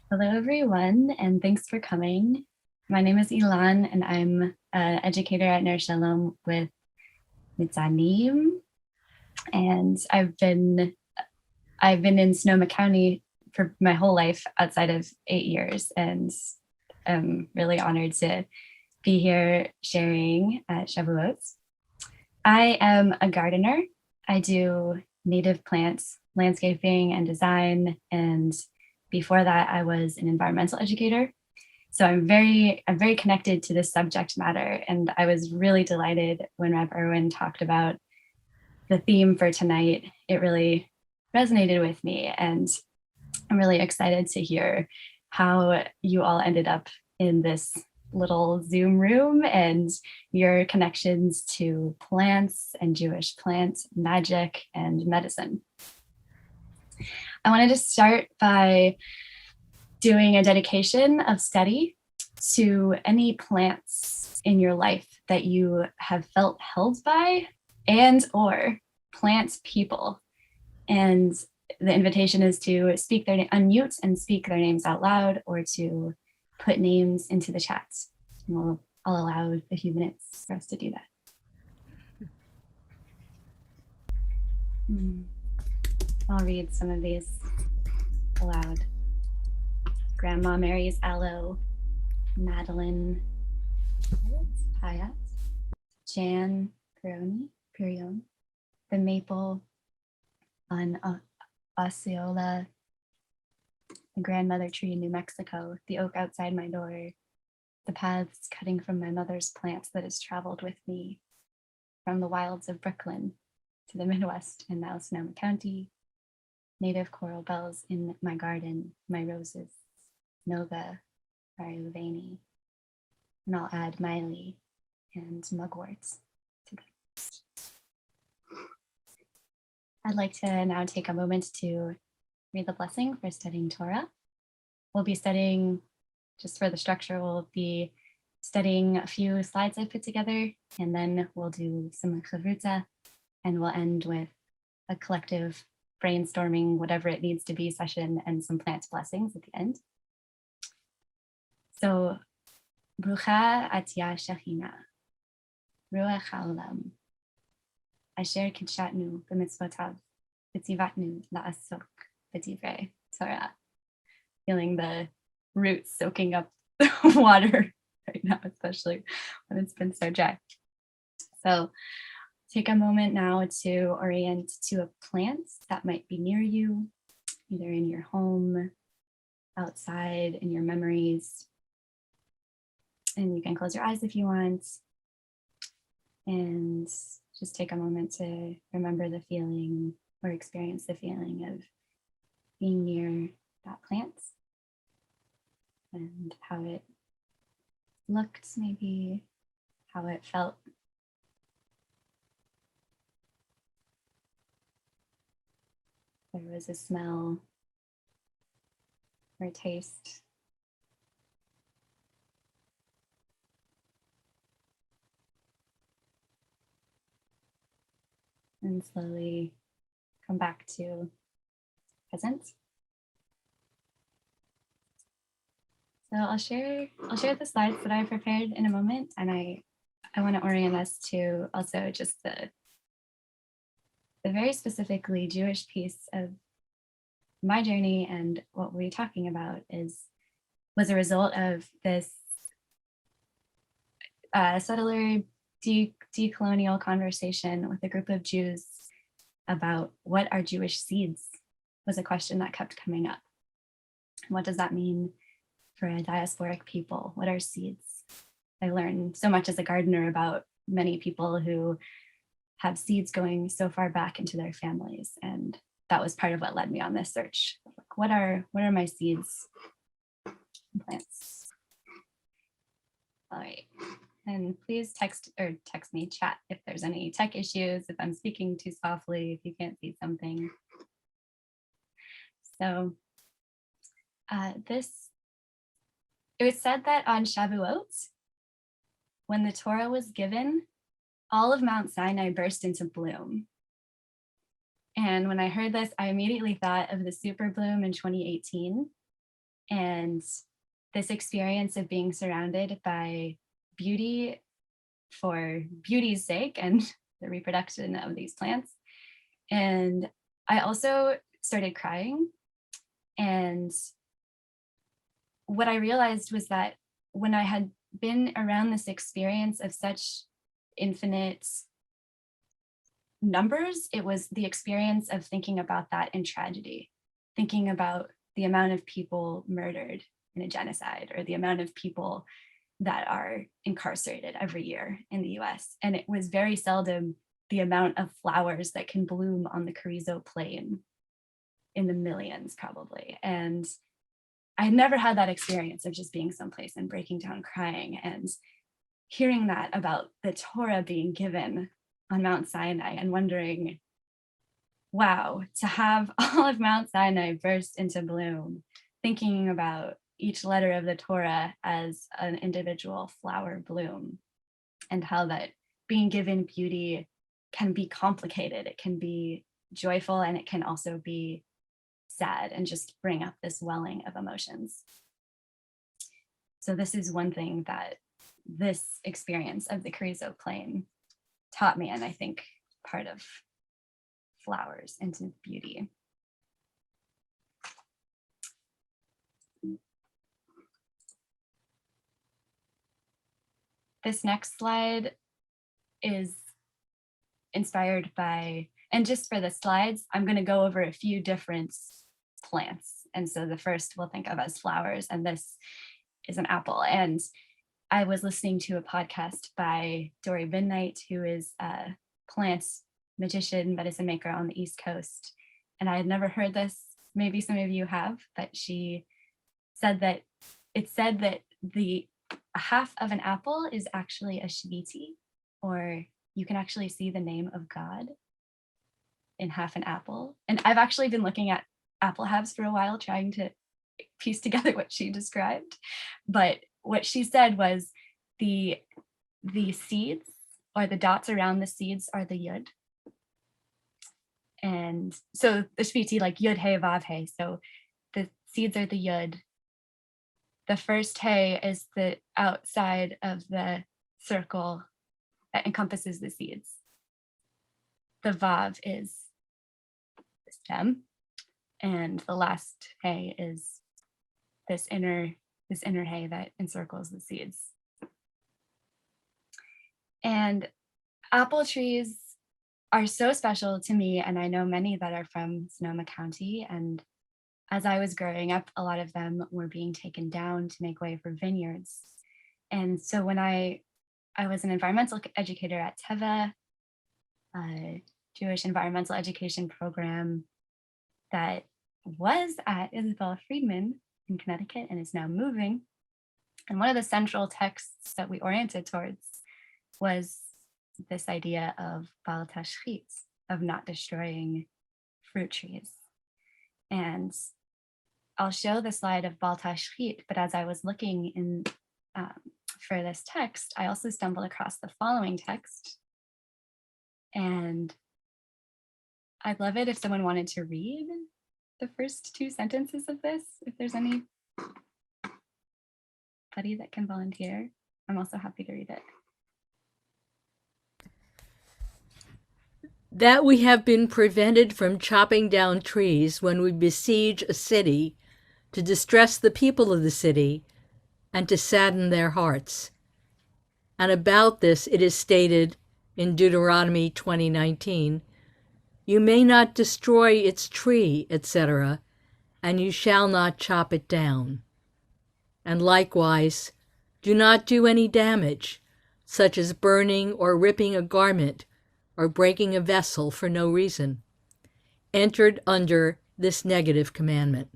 Hello, everyone, and thanks for coming. My name is Ilan, and I'm an educator at Ner Shalom with Nitzanim. And I've been in Sonoma County for my whole life outside of 8 years, and I'm really honored to be here sharing at Shavuot. I am a gardener. I do native plants, landscaping, and design, and before that, I was an environmental educator. So I'm very connected to this subject matter. And I was really delighted when Rev Irwin talked about the theme for tonight. It really resonated with me. And I'm really excited to hear how you all ended up in this little Zoom room and your connections to plants and Jewish plant magic and medicine. I wanted to start by doing a dedication of study to any plants in your life that you have felt held by and or plant people. And the invitation is to unmute and speak their names out loud, or to put names into the chat. And I'll allow a few minutes for us to do that. I'll read some of these aloud. Grandma Mary's aloe, Madeline Hayat, Jan Purion, the maple on Osceola, the grandmother tree in New Mexico, the oak outside my door, the paths cutting from my mother's plants that has traveled with me from the wilds of Brooklyn to the Midwest and now Sonoma County, native coral bells in my garden, my roses, Nova, Variuveni, and I'll add Miley and mugworts to that. I'd like to now take a moment to read the blessing for studying Torah. We'll be studying, just for the structure, we'll be studying a few slides I put together, and then we'll do some chavruta, and we'll end with a collective brainstorming, whatever it needs to be, session and some plant blessings at the end. So, Brucha Atya Shechina, Ruach HaOlam, Asher Kidshatnu b'mitzvotav, v'tivatnu la'asok v'divrei Torah. Feeling the roots soaking up the water right now, especially when it's been so dry. So take a moment now to orient to a plant that might be near you, either in your home, outside, in your memories. And you can close your eyes if you want. And just take a moment to remember the feeling or experience the feeling of being near that plant and how it looked, maybe how it felt. There was a smell or a taste. And slowly come back to present. So I'll share the slides that I prepared in a moment, and I want to orient us to also just the very specifically Jewish piece of my journey, and what we're talking about was a result of this settler decolonial conversation with a group of Jews about what are Jewish seeds was a question that kept coming up. What does that mean for a diasporic people? What are seeds? I learned so much as a gardener about many people who have seeds going so far back into their families, and that was part of what led me on this search. Like, what are my seeds and plants? All right. And please text me, chat, if there's any tech issues, if I'm speaking too softly, if you can't see something. So it was said that on Shavuot, when the Torah was given, all of Mount Sinai burst into bloom. And when I heard this, I immediately thought of the super bloom in 2018, And this experience of being surrounded by beauty for beauty's sake and the reproduction of these plants. And I also started crying. And what I realized was that when I had been around this experience of such infinite numbers, it was the experience of thinking about that in tragedy, thinking about the amount of people murdered in a genocide, or the amount of people that are incarcerated every year in the US. And it was very seldom the amount of flowers that can bloom on the Carrizo Plain, in the millions probably. And I had never had that experience of just being someplace and breaking down crying, and hearing that about the Torah being given on Mount Sinai and wondering, wow, to have all of Mount Sinai burst into bloom, thinking about each letter of the Torah as an individual flower bloom, and how that being given beauty can be complicated, it can be joyful, and it can also be sad and just bring up this welling of emotions. So this is one thing that this experience of the Carrizo Plain taught me, and I think part of flowers into beauty. This next slide is inspired by, and just for the slides, I'm going to go over a few different plants. And so the first we'll think of as flowers, and this is an apple. And I was listening to a podcast by Dory Midnight, who is a plant magician, medicine maker on the East Coast. And I had never heard this, maybe some of you have, but she said that it's said that the half of an apple is actually a shviti, or you can actually see the name of God in half an apple. And I've actually been looking at apple halves for a while, trying to piece together what she described. But what she said was the seeds, or the dots around the seeds, are the yud. And so the shviti, like yud, hey, vav, hey. So the seeds are the yud. The first hey is the outside of the circle that encompasses the seeds. The vav is the stem, and the last hay is this inner hay that encircles the seeds. And apple trees are so special to me, and I know many that are from Sonoma County. And as I was growing up, a lot of them were being taken down to make way for vineyards. And so when I was an environmental educator at Teva, a Jewish environmental education program that was at Isabella Friedman in Connecticut and is now moving. And one of the central texts that we oriented towards was this idea of bal tashchit, of not destroying fruit trees. And I'll show the slide of bal tashchit, but as I was looking in for this text, I also stumbled across the following text. And I'd love it if someone wanted to read the first two sentences of this, if there's anybody that can volunteer. I'm also happy to read it. That we have been prevented from chopping down trees when we besiege a city to distress the people of the city and to sadden their hearts. And about this it is stated in Deuteronomy 20:19, "You may not destroy its tree, etc., and you shall not chop it down. And likewise, do not do any damage, such as burning or ripping a garment or breaking a vessel for no reason," entered under this negative commandment.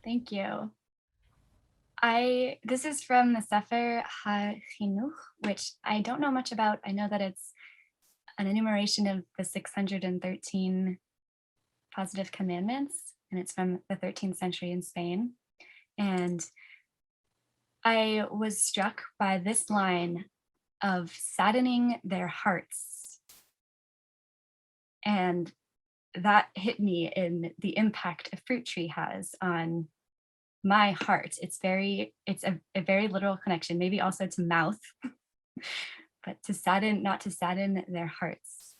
Thank you. This is from the Sefer HaChinuch, which I don't know much about. I know that it's an enumeration of the 613 positive commandments, and it's from the 13th century in Spain. And I was struck by this line of saddening their hearts. And that hit me in the impact a fruit tree has on my heart. It's a very literal connection, maybe also to mouth, but not to sadden their hearts.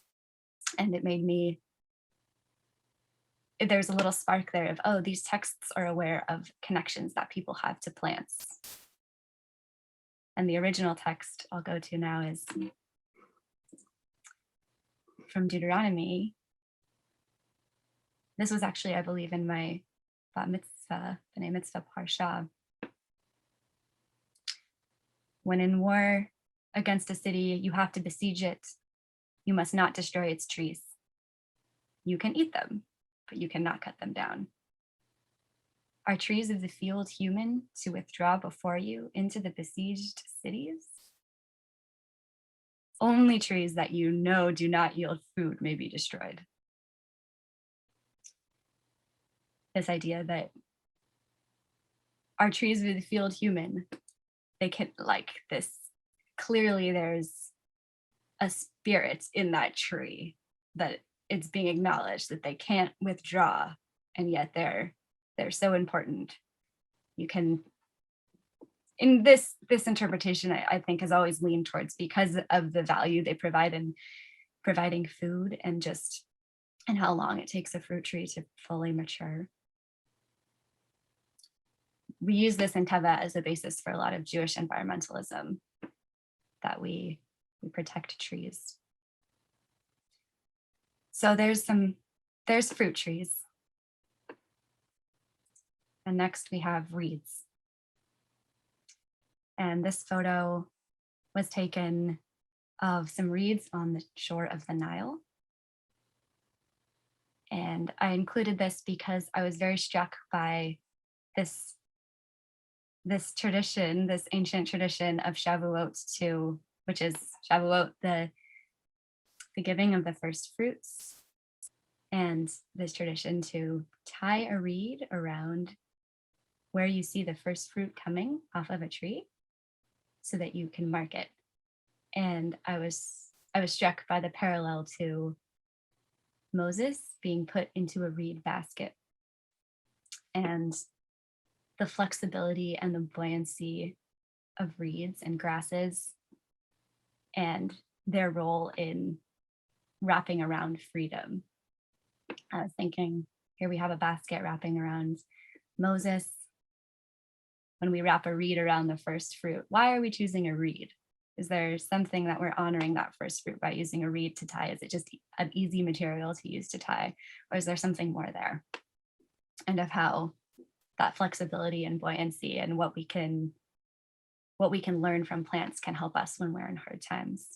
And it made me, there's a little spark there of, oh, these texts are aware of connections that people have to plants. And the original text I'll go to now is from Deuteronomy. This was actually, I believe, in my bat mitzvah, b'nai mitzvah parsha. When in war against a city, you have to besiege it. You must not destroy its trees. You can eat them, but you cannot cut them down. Are trees of the field human to withdraw before you into the besieged cities? Only trees that you know do not yield food may be destroyed. This idea that are trees of the field human? They can, like this, clearly there's a spirit in that tree, that it's being acknowledged that they can't withdraw, and yet they're so important. You can, in this interpretation, I think has always leaned towards, because of the value they provide in providing food and how long it takes a fruit tree to fully mature. We use this in Teva as a basis for a lot of Jewish environmentalism, that we protect trees. So there's fruit trees. And next we have reeds. And this photo was taken of some reeds on the shore of the Nile. And I included this because I was very struck by this tradition, this ancient tradition of Shavuot which is Shavuot, the giving of the first fruits, and this tradition to tie a reed around where you see the first fruit coming off of a tree so that you can mark it. And I was struck by the parallel to Moses being put into a reed basket, and the flexibility and the buoyancy of reeds and grasses and their role in wrapping around freedom. I was thinking, here we have a basket wrapping around Moses. When we wrap a reed around the first fruit, why are we choosing a reed? Is there something that we're honoring that first fruit by using a reed to tie? Is it just an easy material to use to tie? Or is there something more there? And of how that flexibility and buoyancy and what we can learn from plants can help us when we're in hard times.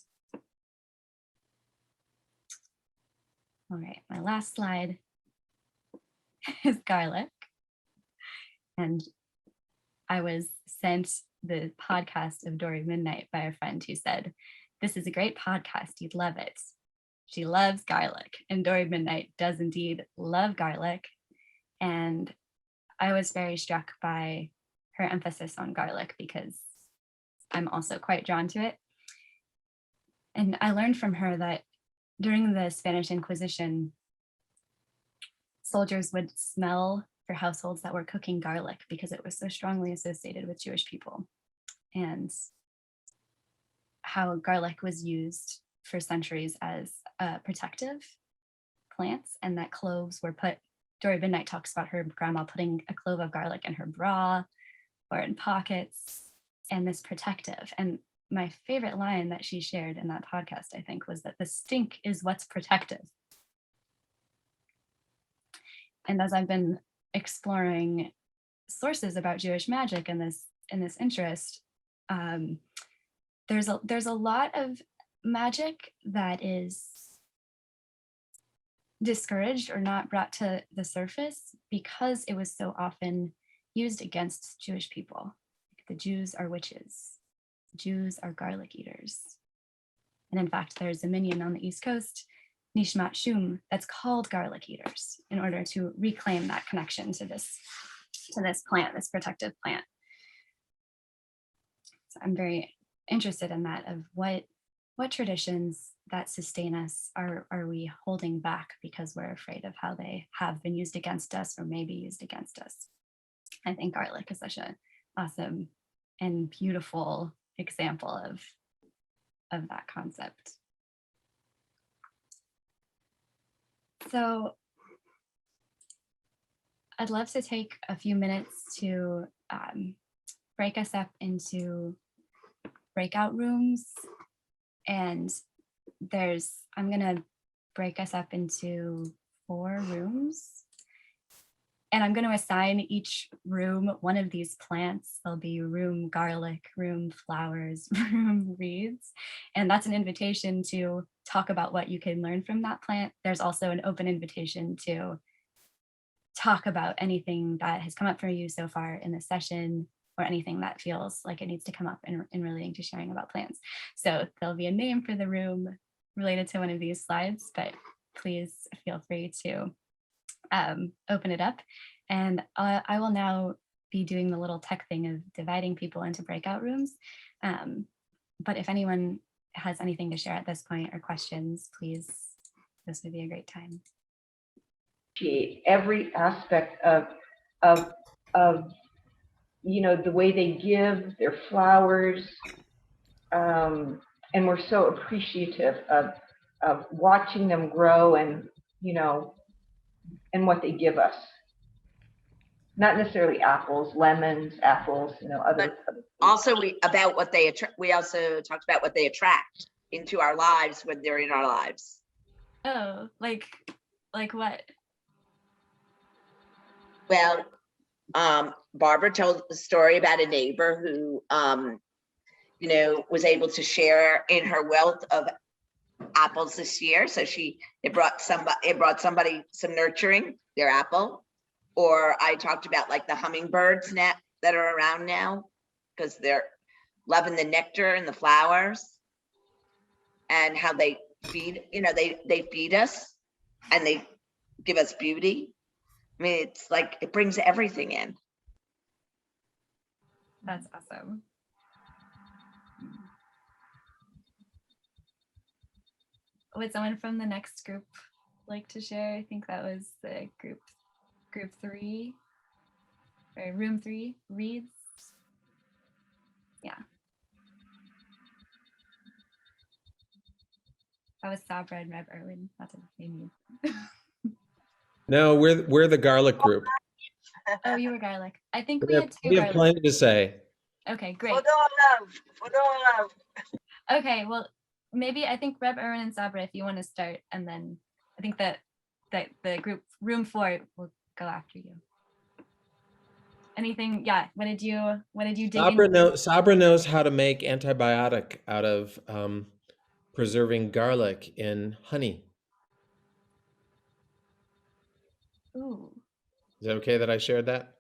All right, my last slide is garlic. And I was sent the podcast of Dory Midnight by a friend who said, "This is a great podcast, you'd love it." She loves garlic, and Dory Midnight does indeed love garlic. And I was very struck by her emphasis on garlic because I'm also quite drawn to it. And I learned from her that during the Spanish Inquisition, soldiers would smell for households that were cooking garlic because it was so strongly associated with Jewish people, and how garlic was used for centuries as a protective plant, and that cloves were put. Dory Midnight talks about her grandma putting a clove of garlic in her bra or in pockets, and this protective. And my favorite line that she shared in that podcast, I think, was that the stink is what's protective. And as I've been exploring sources about Jewish magic in this interest, there's a lot of magic that is discouraged or not brought to the surface because it was so often used against Jewish people. The Jews are witches. Jews are garlic eaters. And in fact, there's a minyan on the East Coast, Nishmat Shum, that's called garlic eaters in order to reclaim that connection to this plant, this protective plant. So I'm very interested in that, of what what traditions that sustain us are we holding back because we're afraid of how they have been used against us or may be used against us? I think garlic is such an awesome and beautiful example of that concept. So I'd love to take a few minutes to break us up into breakout rooms. And I'm gonna break us up into 4 rooms. And I'm gonna assign each room one of these plants. There'll be room garlic, room flowers, room reeds. And that's an invitation to talk about what you can learn from that plant. There's also an open invitation to talk about anything that has come up for you so far in the session, or anything that feels like it needs to come up in relating to sharing about plants. So there'll be a name for the room related to one of these slides, but please feel free to open it up. And I will now be doing the little tech thing of dividing people into breakout rooms. But if anyone has anything to share at this point or questions, please, this would be a great time. Every aspect of the way they give their flowers, and we're so appreciative of watching them grow and and what they give us. Not necessarily apples, lemons, apples, other. Also, we also talked about what they attract into our lives when they're in our lives. Oh, like what? Well, Barbara told the story about a neighbor who, was able to share in her wealth of apples this year. So it brought somebody some nurturing their apple. Or I talked about like the hummingbirds that are around now, because they're loving the nectar and the flowers, and how they feed, they feed us and they give us beauty. I mean, it's like it brings everything in. That's awesome. Would someone from the next group like to share? I think that was the group 3, or room 3, reads. Yeah. That was Sabra and Reb Irwin. Not to name you. No, we're the garlic group. Oh, you were garlic. I think We had 2 have garlic. plenty to say. Okay, great. For love. Okay, well, maybe I think Reb Irwin and Sabra, if you want to start, and then I think that the group room 4 will go after you. Anything? Yeah. What did you dig into? Sabra knows how to make antibiotic out of preserving garlic in honey. Ooh. Is it okay that I shared that?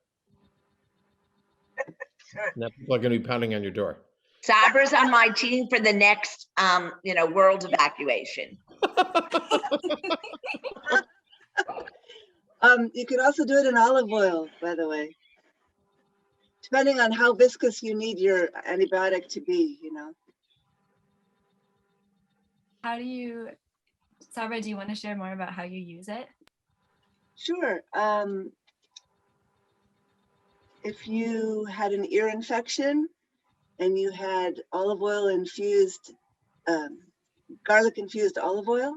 Sure. Now people are going to be pounding on your door. Sabra's on my team for the next, world evacuation. You can also do it in olive oil, by the way, depending on how viscous you need your antibiotic to be, How do you, Sabra, do you want to share more about how you use it? Sure. If you had an ear infection and you had olive oil infused, garlic infused olive oil,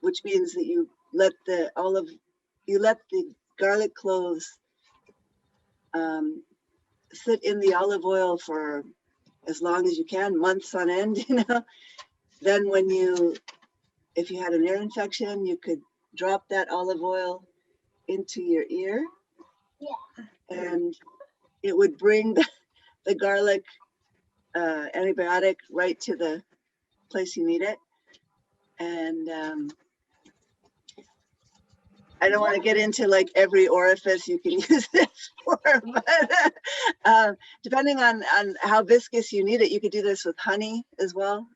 which means that you let the garlic cloves sit in the olive oil for as long as you can, months on end, Then if you had an ear infection, you could drop that olive oil into your ear. Yeah. And it would bring the garlic antibiotic right to the place you need it. And I don't want to get into like every orifice you can use this for, but depending on how viscous you need it, you could do this with honey as well.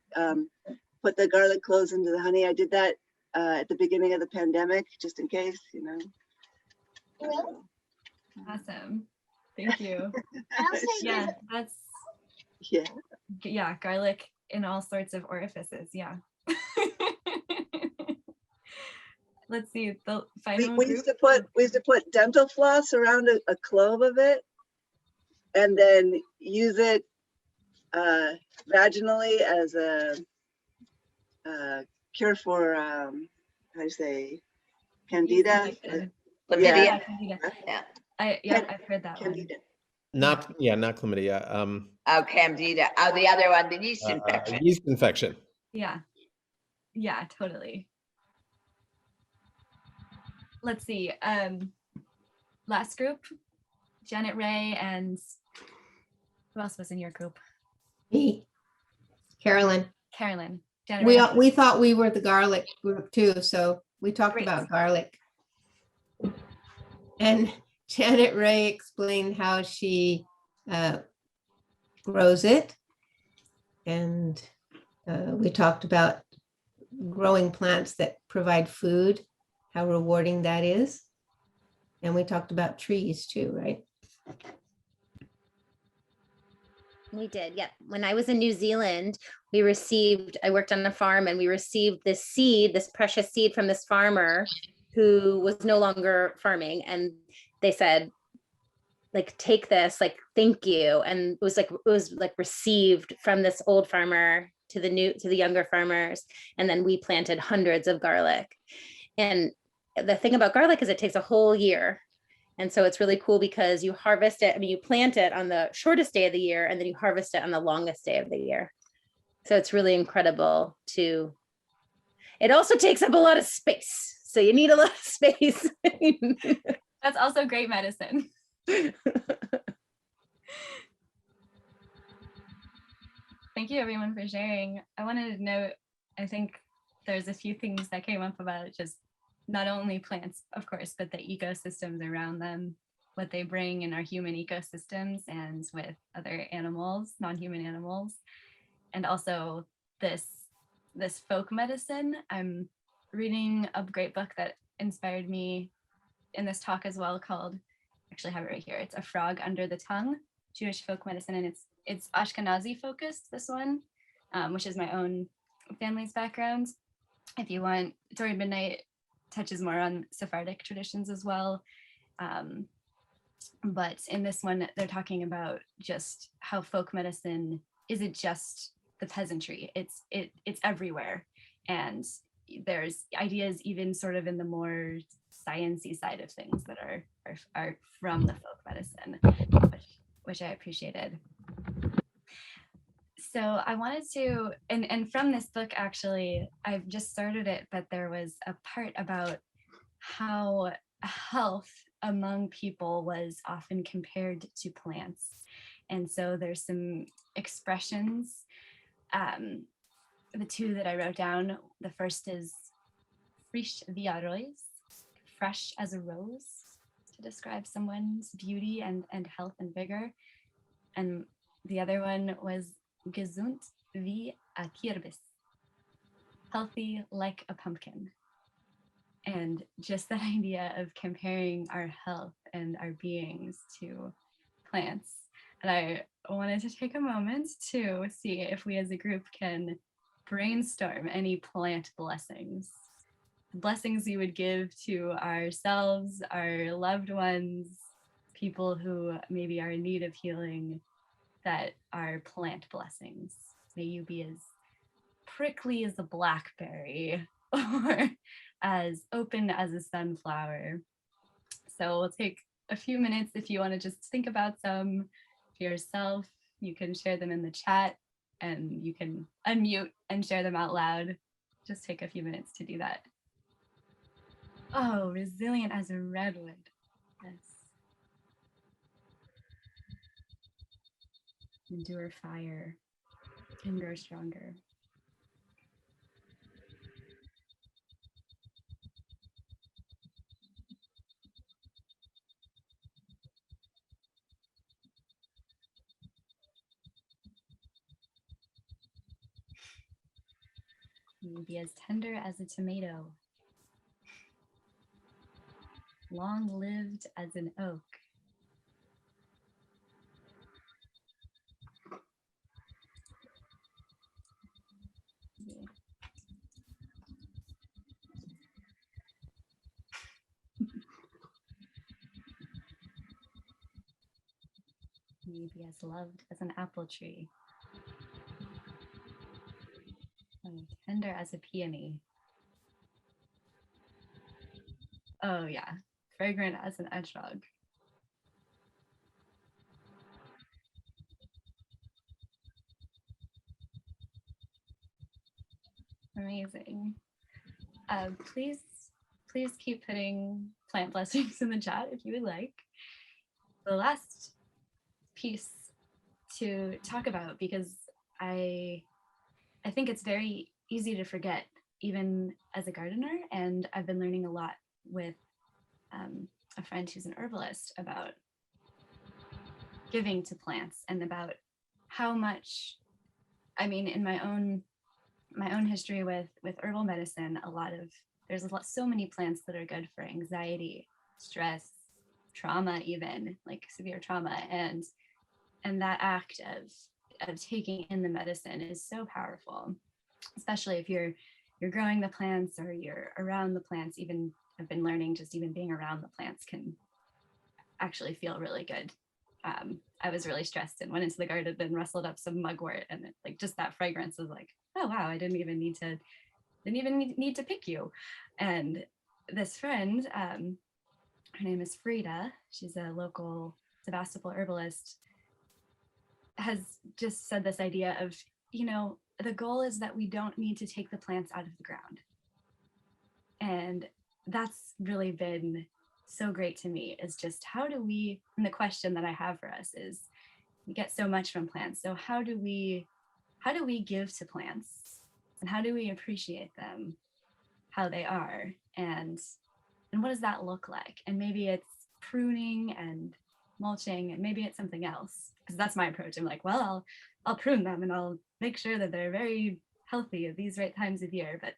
Put the garlic cloves into the honey. I did that at the beginning of the pandemic, just in case, Awesome. Thank you. Yeah, garlic in all sorts of orifices. Yeah. Let's see the final We group. used to put dental floss around a clove of it, and then use it vaginally as a cure for how do you say, candida? Chlamydia. Candida. Yeah. I've heard that Candida. Not chlamydia. Oh, candida. Oh, the other one, the yeast infection. Yeast infection. one. Yeah, totally. Let's see. Last group, Janet Ray, and who else was in your group? Me, Carolyn. Carolyn. Janet Ray. We thought we were the garlic group too, so we talked Great. about garlic. And Janet Ray explained how she grows it. And we talked about growing plants that provide food, how rewarding that is. And we talked about trees too, right? We did, yeah. When I was in New Zealand, I worked on a farm and we received this seed, this precious seed from this farmer who was no longer farming. And they said, like, take this, like, thank you. And it was like received from this old farmer to the younger farmers. And then we planted hundreds of garlic. And the thing about garlic is it takes a whole year. And so it's really cool because you harvest it. I mean, you plant it on the shortest day of the year and then you harvest it on the longest day of the year. So it's really incredible it also takes up a lot of space. So you need a lot of space. That's also great medicine. Thank you everyone for sharing. I wanted to note, I think there's a few things that came up about just not only plants, of course, but the ecosystems around them, what they bring in our human ecosystems and with other animals, non-human animals. And also this folk medicine. I'm reading a great book that inspired me in this talk as well called, actually I have it right here. It's A Frog Under the Tongue, Jewish folk medicine. And it's Ashkenazi focused, this one, which is my own family's background. If you want, Toward Midnight touches more on Sephardic traditions as well. But in this one, they're talking about just how folk medicine isn't just the peasantry, it's everywhere. And there's ideas even sort of in the more sciencey side of things that are from the folk medicine, which I appreciated. So I wanted to, and from this book, actually, I've just started it, but there was a part about how health among people was often compared to plants. And so there's some expressions. The two that I wrote down, the first is frisch wie ein Rose, fresh as a rose, to describe someone's beauty and health and vigor. And the other one was gesund wie a Kürbis, healthy like a pumpkin. And just that idea of comparing our health and our beings to plants. And I wanted to take a moment to see if we as a group can brainstorm any plant blessings. Blessings you would give to ourselves, our loved ones, people who maybe are in need of healing, that are plant blessings. May you be as prickly as a blackberry or as open as a sunflower. So we'll take a few minutes if you want to just think about some for yourself. You can share them in the chat and you can unmute and share them out loud. Just take a few minutes to do that. Oh, resilient as a redwood. Yes. Endure fire and grow stronger. Be as tender as a tomato, long-lived as an oak. me be as loved as an apple tree, and tender as a peony. Oh yeah, fragrant as an hedgehog. Amazing. Please keep putting plant blessings in the chat if you would like. The last piece to talk about, because I think it's very easy to forget, even as a gardener, and I've been learning a lot with a friend who's an herbalist about giving to plants and about how much, I mean, in my own history with herbal medicine, there's so many plants that are good for anxiety, stress, trauma, even like severe trauma, and that act of taking in the medicine is so powerful, especially if you're growing the plants or you're around the plants. Even I've been learning, just even being around the plants can actually feel really good. I was really stressed and went into the garden and rustled up some mugwort, and like just that fragrance was like, oh wow, I didn't even need to pick you. And this friend, her name is Frida, she's a local Sebastopol herbalist, has just said this idea of, the goal is that we don't need to take the plants out of the ground. And that's really been so great to me, is just and the question that I have for us is, we get so much from plants. So how do we give to plants, and how do we appreciate them, how they are, and what does that look like? And maybe it's pruning and mulching, and maybe it's something else, because that's my approach. I'm like, well, I'll prune them and I'll make sure that they're very healthy at these right times of year. But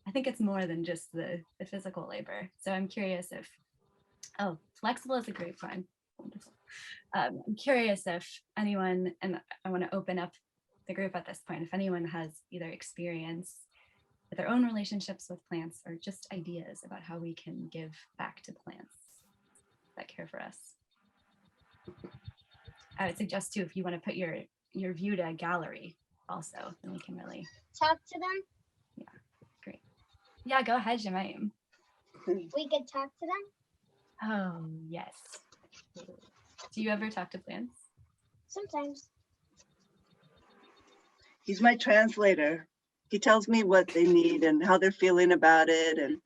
I think it's more than just the physical labor. So I'm curious if, flexible is a great one. Wonderful. I'm curious if anyone, and I want to open up the group at this point, if anyone has either experience with their own relationships with plants or just ideas about how we can give back to plants that care for us. I would suggest too, if you want to put your view to a gallery also, then we can really talk to them. Yeah, great. Yeah, go ahead, Jemaim. We could talk to them. Oh yes. Do you ever talk to plants? Sometimes. He's my translator. He tells me what they need and how they're feeling about it. And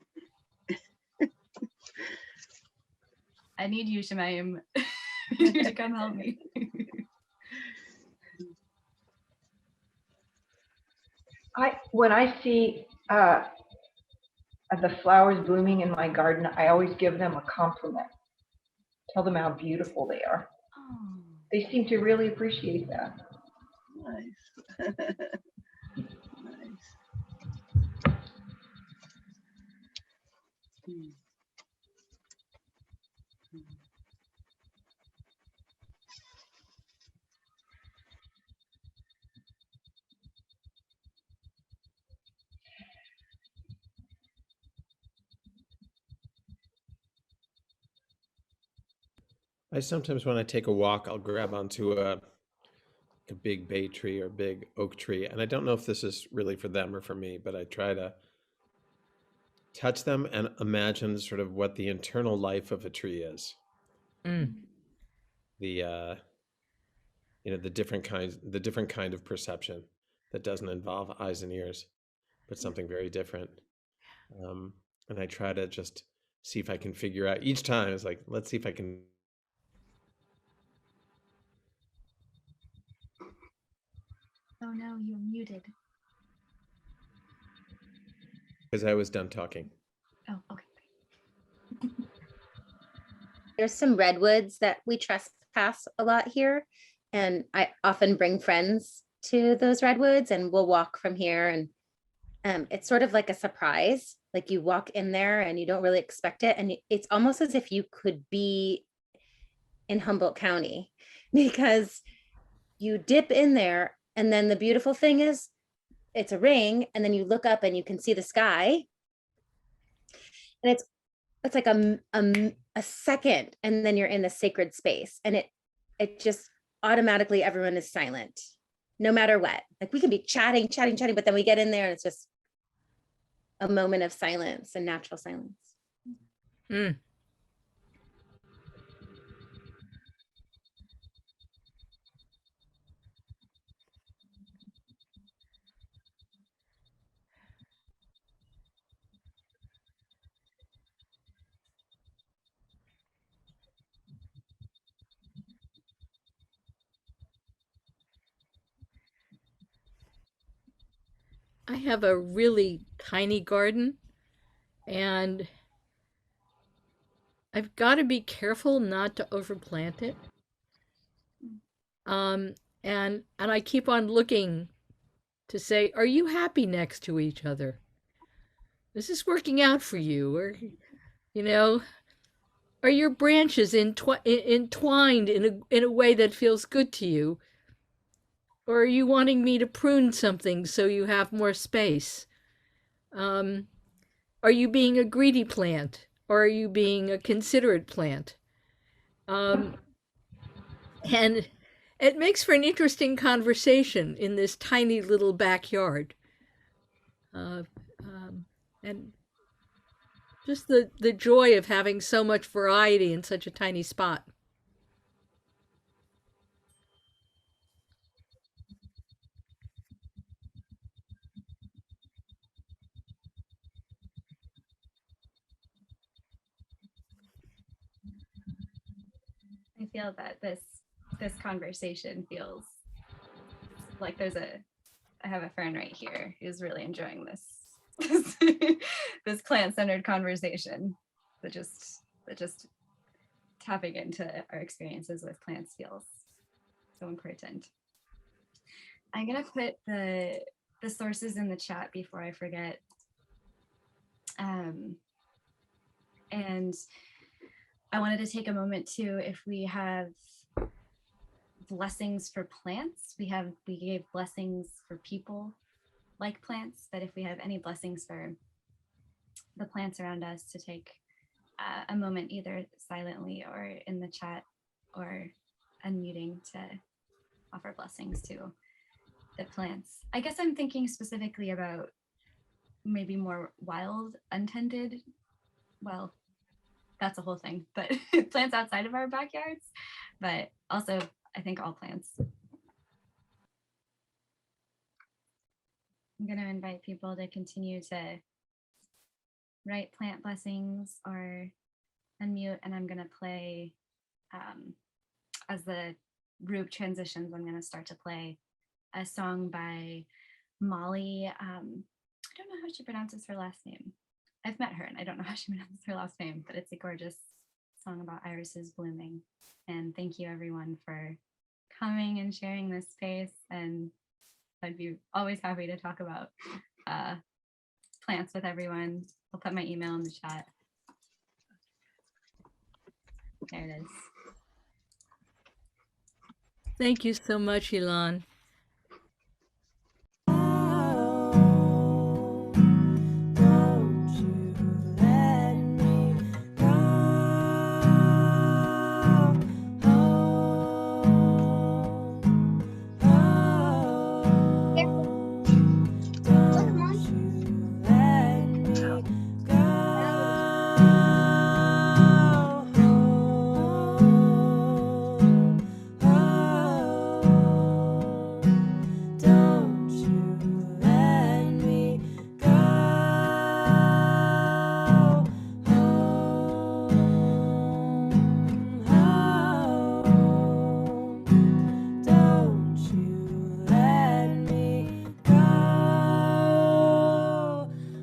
I need you, Shemaim. I need you to come help me. When I see the flowers blooming in my garden, I always give them a compliment. Tell them how beautiful they are. Oh. They seem to really appreciate that. nice. Nice. I sometimes, when I take a walk, I'll grab onto a big bay tree or big oak tree. And I don't know if this is really for them or for me, but I try to touch them and imagine sort of what the internal life of a tree is. Mm. The different kind of perception that doesn't involve eyes and ears, but something very different. And I try to just see if I can figure out each time. It's like, let's see if I can. Oh no, you're muted. Because I was done talking. Oh, okay. There's some redwoods that we trespass a lot here, and I often bring friends to those redwoods, and we'll walk from here, and it's sort of like a surprise. Like you walk in there and you don't really expect it, and it's almost as if you could be in Humboldt County, because you dip in there, and then the beautiful thing is it's a ring, and then you look up and you can see the sky, and it's like a second, and then you're in the sacred space, and it just automatically everyone is silent, no matter what. Like we can be chatting, but then we get in there and it's just a moment of silence and natural silence. Mm. I have a really tiny garden, and I've got to be careful not to overplant it. And I keep on looking to say, are you happy next to each other? Is this working out for you? Or, you know, are your branches entwined in a way that feels good to you? Or are you wanting me to prune something so you have more space? Are you being a greedy plant, or are you being a considerate plant? And it makes for an interesting conversation in this tiny little backyard. And just the joy of having so much variety in such a tiny spot. I feel that this conversation feels like I have a friend right here who's really enjoying this this plant-centered conversation, that just tapping into our experiences with plants feels so important. I'm gonna put the sources in the chat before I forget. And I wanted to take a moment too, if we have blessings for plants, we gave blessings for people like plants, but if we have any blessings for the plants around us, to take a moment either silently or in the chat or unmuting to offer blessings to the plants. I guess I'm thinking specifically about maybe more wild, untended, well, that's a whole thing, but plants outside of our backyards, but also I think all plants. I'm going to invite people to continue to write plant blessings or unmute, and I'm going to play, as the group transitions, I'm going to start to play a song by Molly. I don't know how she pronounces her last name. I've met her and I don't know how she pronounces her last name, but it's a gorgeous song about irises blooming. And thank you everyone for coming and sharing this space. And I'd be always happy to talk about plants with everyone. I'll put my email in the chat. There it is. Thank you so much, Ilan.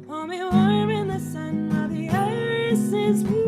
Hold me warm in the sun while the iris is blue.